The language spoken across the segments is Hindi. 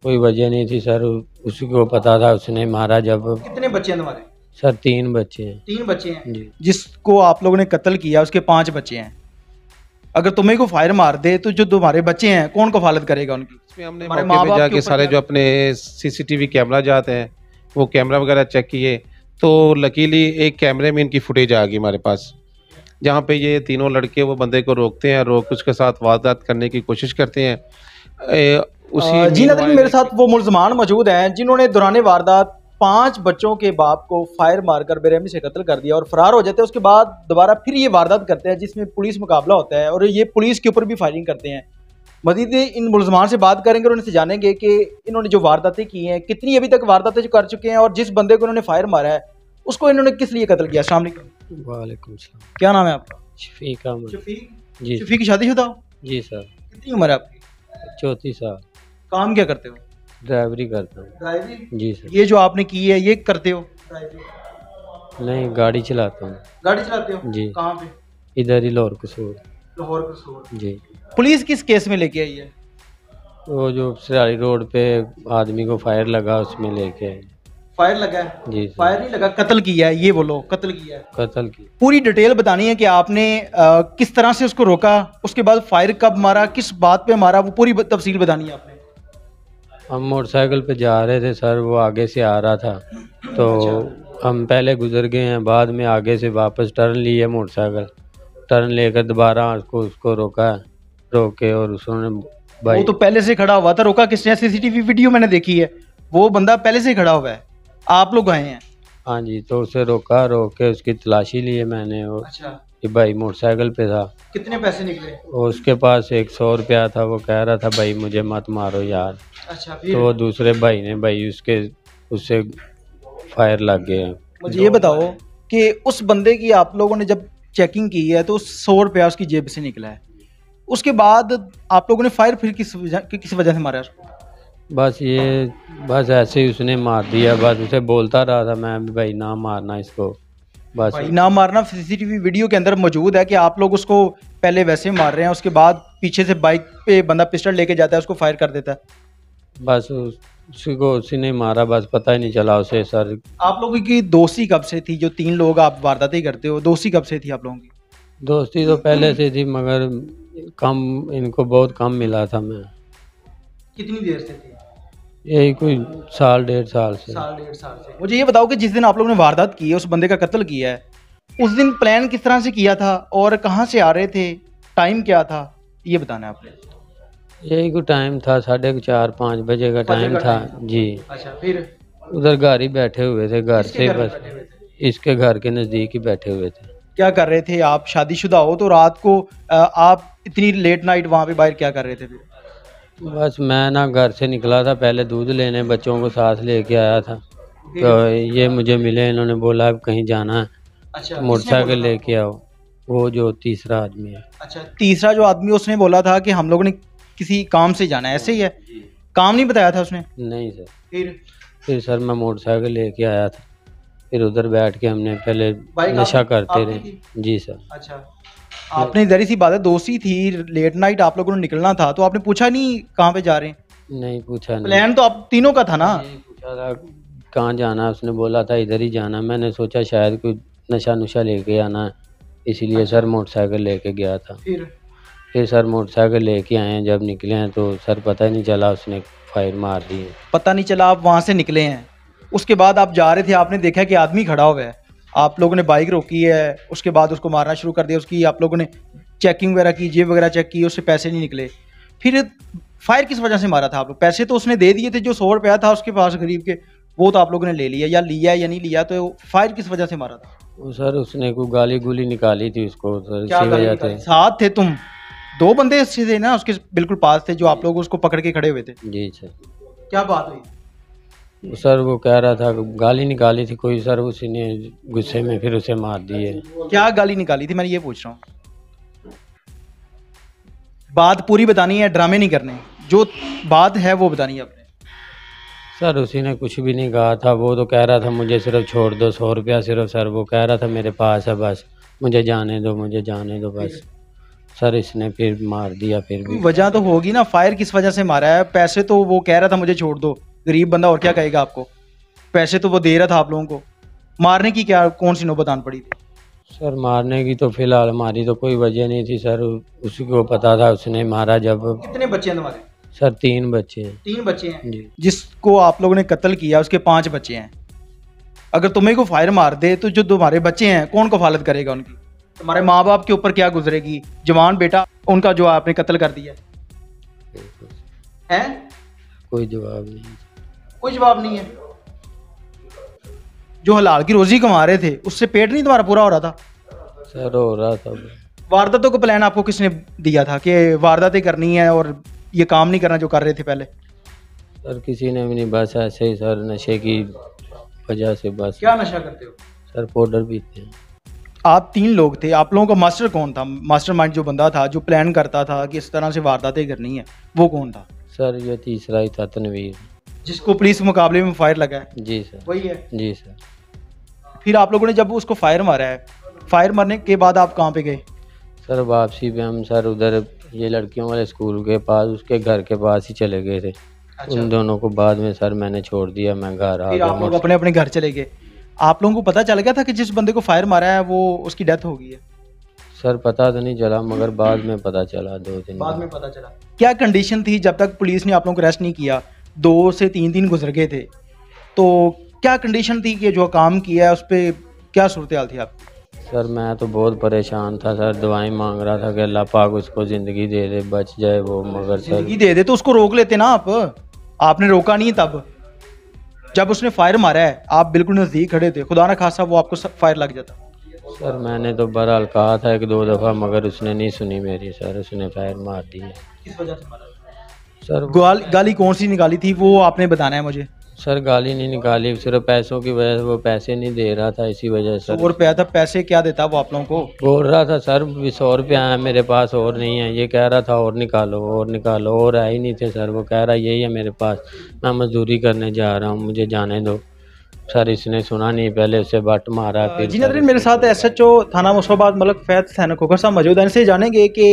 कोई वजह नहीं थी सर, उसी को पता था, उसने मारा जब। कितने बच्चे हैं तुम्हारे? सर 3 बच्चे हैं। 3 बच्चे हैं। जी। जिसको आप लोगों ने कत्ल किया उसके 5 बच्चे हैं। अगर तुम्हें को फायर मार दे तो जो तुम्हारे बच्चे हैं कौन कफालत करेगा उनकी? इसमें हमने हमारे मौके माँ पे बाप के जाके ऊपर सारे क्या- जो अपने सीसीटीवी कैमरा जाते हैं वो कैमरा वगैरह चेक किए, तो लकीली एक कैमरे में इनकी फुटेज आ गई हमारे पास, जहाँ पे ये तीनों लड़के वो बंदे को रोकते हैं, रोक उसके साथ वारदात करने की कोशिश करते हैं। उसी जी नाज़रीन, मीनवाइल मेरे साथ वो मुल्ज़मान मौजूद हैं जिन्होंने दौरान वारदात 5 बच्चों के बाप को फायर मारकर बेरहमी से कत्ल कर दिया और फरार हो जाते हैं। उसके बाद दोबारा फिर ये वारदात करते हैं जिसमें पुलिस मुकाबला होता है और ये पुलिस के ऊपर भी फायरिंग करते हैं। मजीद इन मुल्ज़मान से बात करेंगे और उनसे जानेंगे कि इन्होंने जो वारदातें की हैं, कितनी अभी तक वारदातें जो कर चुके हैं और जिस बंदे को इन्होंने फायर मारा है उसको इन्होंने किस लिए कत्ल किया। अस्सलाम वालेकुम। वालेकुम सलाम। क्या नाम है आपका? शफीक अहमद। शफीक। जी। शफीक की शादीशुदा हो? जी सर। कितनी उम्र है आपकी? 34 साल। काम क्या करते हो? ड्राइवरी करता हूँ। ड्राइविंग। जी सर। ये जो आपने की है ये करते हो? नहीं, गाड़ी चलाता हूँ। गाड़ी चलाते हो? जी। कहाँ पे? इधर ही लाहौर कसूर। लाहौर कसूर। जी। पुलिस किस केस में लेके आई है? वो जो सरारी रोड पे आदमी को फायर लगा उसमें लेके आए। फायर लगा है? जी सर। फायर नहीं लगा, कत्ल किया है, ये बोलो कत्ल किया है। कत्ल की। पूरी डिटेल बतानी है कि आपने किस तरह से उसको रोका, उसके बाद फायर कब मारा, किस बात पे मारा, वो पूरी तफसील बतानी है आपने। हम मोटरसाइकिल पे जा रहे थे सर, वो आगे से आ रहा था तो हम पहले गुजर गए हैं, बाद में आगे से वापस टर्न लिए मोटरसाइकिल, टर्न लेकर दोबारा उसको रोका, रोक के और उसने वो तो पहले से खड़ा हुआ था, रोका किसने? सीसीटीवी वीडियो मैंने देखी है, वो बंदा पहले से खड़ा हुआ है, आप लोग आए हैं। हाँ जी, तो उसे रोका, रोक के उसकी तलाशी लिए मैंने और अच्छा। कि भाई मोटरसाइकिल पे था। कितने पैसे निकले? और उसके पास 100 रुपया था, वो कह रहा था भाई मुझे मत मारो यार। अच्छा। तो वो दूसरे भाई ने भाई उससे फायर लग गए हैं। मुझे ये बताओ कि उस बंदे की आप लोगों ने जब चेकिंग की है तो 100 रुपया उसकी जेब से निकला है, उसके बाद आप लोगों ने फायर फिर किस वजह से मारा उसको? बस ऐसे ही उसने मार दिया, बस उसे बोलता रहा था मैं भी भाई ना मारना इसको, बस भाई ना मारना सीसीटीवी वीडियो के अंदर मौजूद है कि आप लोग उसको पहले वैसे मार रहे हैं, उसके बाद पीछे से बाइक पे बंदा पिस्टल लेके जाता है, उसको फायर कर देता है। बस उसी ने मारा, बस पता ही नहीं चला उसे सर। आप लोगों की दोस्ती कब से थी? जो 3 लोग आप वारदातें करते हो, दोस्ती कब से थी आप लोगों की? दोस्ती तो पहले से थी मगर कम, इनको बहुत कम मिला था मैं। कितनी देर से थी? यही कोई 1.5 साल से। साल 1.5 साल से। मुझे ये बताओ कि जिस दिन आप लोगों ने वारदात की है, उस बंदे का कत्ल किया है, उस दिन प्लान किस तरह से किया था और कहाँ से आ रहे थे, टाइम क्या था, ये बताना है आपने। यही कोई टाइम था, 4:30-5 बजे का टाइम था जी। अच्छा। फिर उधर घर ही बैठे हुए थे, घर किसके से घर में बस बैठे हुए थे? इसके घर के नज़दीक ही बैठे हुए थे। क्या कर रहे थे आप? शादीशुदा हो तो रात को आप इतनी लेट नाइट वहाँ पे बाहर क्या कर रहे थे फिर? बस मैं ना घर से निकला था पहले दूध लेने, बच्चों को साथ लेके आया था, तो ये मुझे मिले, इन्होंने बोला अब कहीं जाना है। अच्छा। मोटरसाइकिल लेके आओ, वो जो तीसरा आदमी है। अच्छा। तीसरा जो आदमी, उसने बोला था कि हम लोगों ने किसी काम से जाना है, ऐसे ही है? काम नहीं बताया था उसने? नहीं सर। फिर सर मैं मोटरसाइकिल लेके आया था, फिर उधर बैठ के हमने पहले नशा करते रहे। जी सर। अच्छा। आपने इधर सी बात है, दोस्ती थी, लेट नाइट आप लोगों ने निकलना था, तो आपने पूछा नहीं कहाँ पे जा रहे हैं? नहीं पूछा नहीं। प्लान तो आप तीनों का था ना? पूछा था कहाँ जाना है, उसने बोला था इधर ही जाना। मैंने सोचा शायद कोई नशा नुशा लेके आना है, इसीलिए सर मोटरसाइकिल लेके गया था। फिर सर मोटरसाइकिल लेके आए हैं, जब निकले हैं तो सर पता ही नहीं चला उसने फायर मार दी है। पता नहीं चला आप वहाँ से निकले हैं, उसके बाद आप जा रहे थे, आपने देखा कि आदमी खड़ा हुआ है, आप लोगों ने बाइक रोकी है, उसके बाद उसको मारना शुरू कर दिया, उसकी आप लोगों ने चेकिंग वगैरह की, जेब वगैरह चेक की, उससे पैसे नहीं निकले, फिर फायर किस वजह से मारा था आप लोग? पैसे तो उसने दे दिए थे, जो 100 रुपया था उसके पास गरीब के, वो तो आप लोगों ने ले लिया या नहीं लिया, तो फायर किस वजह से मारा था? वो सर उसने कोई गाली गुली निकाली थी उसको सर, इसी वजह से। साथ थे तुम? 2 बंदे ऐसे थे ना उसके बिल्कुल पास थे, जो आप लोग उसको पकड़ के खड़े हुए थे? जी सर। क्या बात हुई? सर वो कह रहा था, गाली निकाली थी कोई सर, उसी ने गुस्से में फिर उसे मार दिए। क्या गाली निकाली थी, मैं ये पूछ रहा हूँ, बात पूरी बतानी है, ड्रामे नहीं करने, जो बात है वो बतानी है आपने। सर उसी ने कुछ भी नहीं कहा था, वो तो कह रहा था मुझे सिर्फ छोड़ दो, 100 रुपया सिर्फ, सर वो कह रहा था मेरे पास है, बस मुझे जाने दो, मुझे जाने दो, बस सर इसने फिर मार दिया। फिर भी वजह तो होगी ना, फायर किस वजह से मारा है? पैसे तो वो कह रहा था मुझे छोड़ दो, गरीब बंदा और क्या कहेगा आपको, पैसे तो वो दे रहा था आप लोगों को, मारने की क्या कौन सी नौबत आन पड़ी थी? सर मारने की तो फिलहाल हमारी तो कोई वजह नहीं थी सर, उसी को पता था उसने मारा। जब कितने बच्चे हैं तुम्हारे? सर 3 बच्चे हैं। 3 बच्चे हैं जी। जिसको आप लोगों ने कत्ल किया उसके 5 बच्चे हैं। अगर तुम्हें को फायर मार दे तो जो तुम्हारे बच्चे हैं कौन कफालत करेगा उनकी? तुम्हारे माँ बाप के ऊपर क्या गुजरेगी? जवान बेटा उनका जो आपने कत्ल कर दिया है, कोई जवाब नहीं। कोई जवाब नहीं है। जो हलाल की रोजी कमा रहे थे उससे पेट नहीं तुम्हारा पूरा हो रहा था? सर हो रहा था। वारदातों का प्लान आपको किसने दिया था कि वारदातें करनी है और ये काम नहीं करना जो कर रहे थे पहले? सर किसी ने भी नहीं, बस ऐसे ही सर, नशे की वजह से। बस क्या नशा करते हो? सर पाउडर पीते हैं। आप 3 लोग थे, आप लोगों का मास्टर कौन था? मास्टरमाइंड जो बंदा था जो प्लान करता था कि इस तरह से वारदातें करनी है, वो कौन था? सर ये तीसरा ही था, तनवीर। जिसको पुलिस मुकाबले में फायर लगा है? जी सर। वही है। जी सर। फिर आप लोगों ने जब उसको फायर मारा है, फायर मारने के बाद आप कहाँ पे गए? सर वापसी पे हम सर उधर ये लड़कियों वाले स्कूल के पास, उसके घर के पास ही चले गए थे। उन दोनों को बाद में सर मैंने छोड़ दिया, मैं घर आ फिर गया। आप लोग अपने अपने घर चले गए। आप लोगों को पता चल गया था कि जिस बंदे को फायर मारा है वो उसकी डेथ हो गई है? सर पता तो नहीं चला, मगर बाद में पता चला, 2 दिन बाद में पता चला। क्या कंडीशन थी जब तक पुलिस ने आप लोगों को अरेस्ट नहीं किया? 2 से 3 दिन गुजर गए थे, तो क्या कंडीशन थी कि जो काम किया है उस पर क्या सूरत हाल थी आपकी? सर मैं तो बहुत परेशान था सर, दुआएं मांग रहा था कि अल्लाह पाक उसको ज़िंदगी दे दे, बच जाए वो। मगर सर जिंदगी दे दे तो उसको रोक लेते ना आप, आपने रोका नहीं। तब जब उसने फायर मारा है आप बिल्कुल नज़दीक खड़े थे, खुदा ना खासा वो आपको फायर लग जाता। सर मैंने तो बहरहाल कहा था 1-2 दफ़ा, मगर उसने नहीं सुनी मेरी सर, उसने फायर मार दी है। किस वजह से मारा? सर गाली कौन सी निकाली थी वो आपने बताना है मुझे। सर गाली नहीं निकाली, सिर्फ पैसों की वजह से, वो पैसे नहीं दे रहा था, इसी वजह से। 100 रुपया था, पैसे क्या देता वो आप लोगों को? बोल रहा था सर 100 रुपया है मेरे पास, और नहीं है। ये कह रहा था और निकालो और निकालो, और है ही नहीं थे सर। वो कह रहा यही है मेरे पास, मैं मजदूरी करने जा रहा हूँ, मुझे जाने दो। सर इसने सुना नहीं, पहले उसे बट मारा। फिर जी नाज़रीन, मेरे साथ SHO थाना मुस्तफाबाद मलक फैद हुसैन खोखर साहब मौजूद हैं। इनसे जानेंगे कि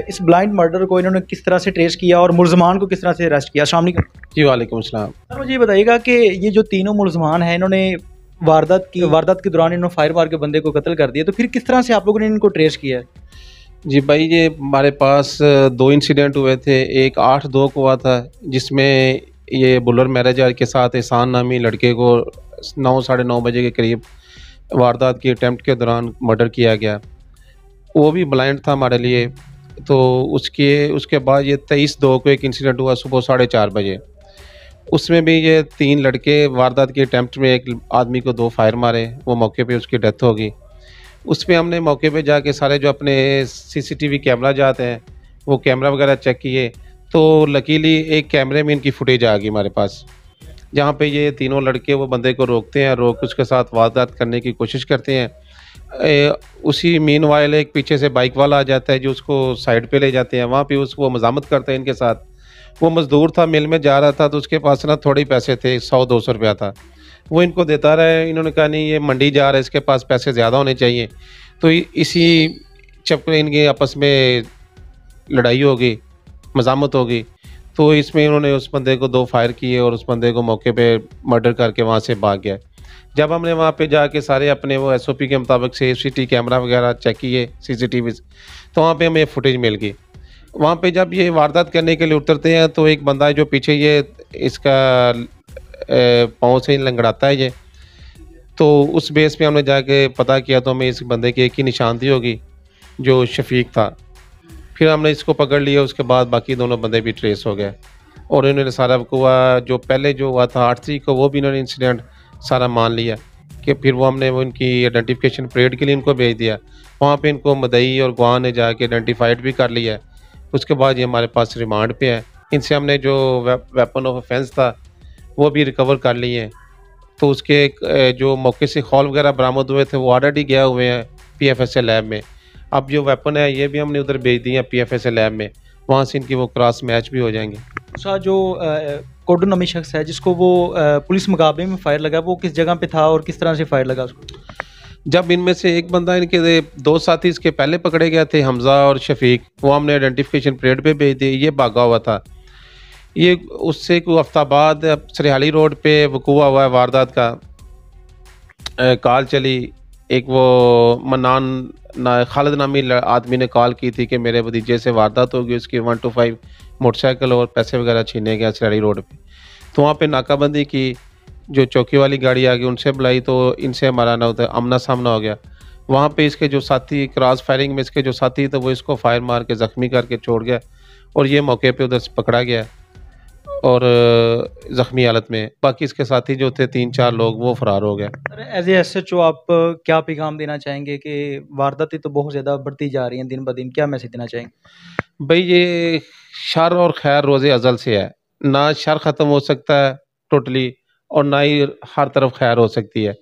इस ब्लाइंड मर्डर को इन्होंने किस तरह से ट्रेस किया और मुलजमान को किस तरह से अरेस्ट किया। अस्सलाम वालेकुम। जी वालेकुम अस्सलाम। सर मुझे ये बताइएगा कि ये जो तीनों मुलजमान हैं, इन्होंने वारदात के दौरान इन्होंने फायर मार के बंदे को कत्ल कर दिया, तो फिर किस तरह से आप लोगों ने इनको ट्रेस किया है? जी भाई, ये हमारे पास 2 इंसिडेंट हुए थे। एक 8/2 को हुआ था, जिसमें ये बुलर मैरेज के साथ एहसान नामी लड़के को 9 साढ़े 9 बजे के करीब वारदात की अटैम्प्ट के दौरान मर्डर किया गया। वो भी ब्लाइंड था हमारे लिए। तो उसके बाद ये 23/2 को एक इंसिडेंट हुआ सुबह 4:30 बजे। उसमें भी ये 3 लड़के वारदात की अटैम्प्ट में एक आदमी को 2 फायर मारे, वो मौके पे उसकी डेथ हो गई। उसमें हमने मौके पे जाके सारे जो अपने CCTV कैमरा जाते हैं वो कैमरा वगैरह चेक किए, तो लकीली एक कैमरे में इनकी फुटेज आ गई हमारे पास, जहाँ पे ये तीनों लड़के वो बंदे को रोकते हैं, रोक उसके साथ वारदात करने की कोशिश करते हैं। उसी मीनवाइल एक पीछे से बाइक वाला आ जाता है जो उसको साइड पे ले जाते हैं, वहाँ पे उसको मज़ामत करते हैं इनके साथ। वो मज़दूर था, मिल में जा रहा था, तो उसके पास ना थोड़े पैसे थे, 100-200 रुपया था, वो इनको देता रहा। इन्होंने कहा नहीं, ये मंडी जा रहा है, इसके पास पैसे ज़्यादा होने चाहिए। तो इसी चक्कर इनके आपस में लड़ाई हो गई, मज़ामत हो गई। तो इसमें इन्होंने उस बंदे को 2 फायर किए और उस बंदे को मौके पे मर्डर करके वहाँ से भाग गया। जब हमने वहाँ पे जाके सारे अपने वो SOP के मुताबिक से CCTV कैमरा वगैरह चेक किए CCTV, तो वहाँ पे हमें फुटेज मिल गई। वहाँ पे जब ये वारदात करने के लिए उतरते हैं तो एक बंदा है जो पीछे ये इसका पाँव से लंगड़ाता है ये, तो उस बेस पे हमने जाके पता किया तो हमें इस बंदे की एक ही निशानदेही होगी जो शफीक था। फिर हमने इसको पकड़ लिया, उसके बाद बाकी दोनों बंदे भी ट्रेस हो गए और इन्होंने सारा हुआ जो पहले जो हुआ था 8 तारीख को, वो भी इन्होंने इंसिडेंट सारा मान लिया कि फिर वो हमने वो इनकी आइडेंटिफिकेशन परेड के लिए इनको भेज दिया। वहाँ पे इनको मदई और गवाह ने जाके आइडेंटिफाइड भी कर लिया है। उसके बाद ये हमारे पास रिमांड पे है। इनसे हमने जो वेपन ऑफ ऑफेंस था वो भी रिकवर कर लिए हैं। तो उसके जो मौके से खौल वगैरह बरामद हुए थे वो ऑलरेडी गया हुए हैं PFSA लैब में। अब जो वेपन है ये भी हमने उधर भेज दिए हैं PFSA लैब में, वहाँ से इनकी वो क्रॉस मैच भी हो जाएंगे। दूसरा जो कोडो नामी शख्स है जिसको वो पुलिस मुकाबले में फायर लगा, वो किस जगह पे था और किस तरह से फायर लगा उसको? जब इनमें से एक बंदा, इनके दो साथी इसके पहले पकड़े गए थे, हमजा और शफीक, वो हमने आइडेंटिफिकेशन परेड पे भेज दिए, ये भागा हुआ था। ये उससे कोई हफ्ता बाद सरिहाली रोड पे वकूआ हुआ है वारदात का। कॉल चली, एक वो खालिद नामी आदमी ने कॉल की थी कि मेरे भतीजे से वारदात होगी, उसकी 125 मोटरसाइकिल और पैसे वगैरह छीने गया सरिहाली रोड पे। तो वहाँ पे नाकाबंदी की, जो चौकी वाली गाड़ी आ गई उनसे बुलाई, तो इनसे हमारा ना होता आमना सामना हो गया। वहाँ पे इसके जो साथी, क्रॉस फायरिंग में इसके जो साथी थे वो इसको फायर मार के ज़ख्मी करके छोड़ गया, और ये मौके पे उधर से पकड़ा गया और ज़ख्मी हालत में। बाकी इसके साथी जो थे 3-4 लोग, वो फरार हो गए। एज ए SHO आप क्या पैगाम देना चाहेंगे कि वारदातें तो बहुत ज़्यादा बढ़ती जा रही हैं दिन ब दिन, क्या मैसेज देना चाहेंगे? भाई ये शर और खैर रोज़े अज़ल से है, ना शर ख़त्म हो सकता है टोटली और ना ही हर तरफ खैर हो सकती है।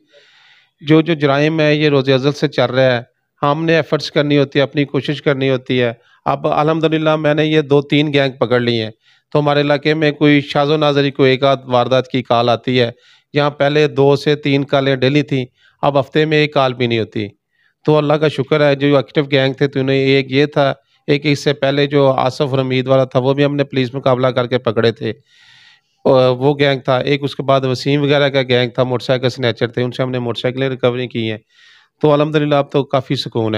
जो जो जराइम है ये रोज़े अज़ल से चल रहा है, हमने एफर्ट्स करनी होती है, अपनी कोशिश करनी होती है। अब अल्हम्दुलिल्लाह मैंने ये 2-3 गैंग पकड़ ली हैं, तो हमारे इलाके में कोई शाज़ो नाज़री को एक आध वारदात की कॉल आती है। यहाँ पहले 2 से 3 कॉलें डेली थी, अब हफ्ते में 1 कॉल भी नहीं होती। तो अल्लाह का शुक्र है, जो एक्टिव गैंग थे तो उन्हें एक ये था, एक इससे पहले जो आसफ और हमीद वाला था वो भी हमने पुलिस मुकाबला करके पकड़े थे, वो गैंग था। एक उसके बाद वसीम वगैरह का गैंग था, मोटरसाइकिल स्नैचर थे, उनसे हमने मोटरसाइकिलें रिकवरी की हैं। तो अल्हम्दुलिल्लाह अब तो काफ़ी सुकून है।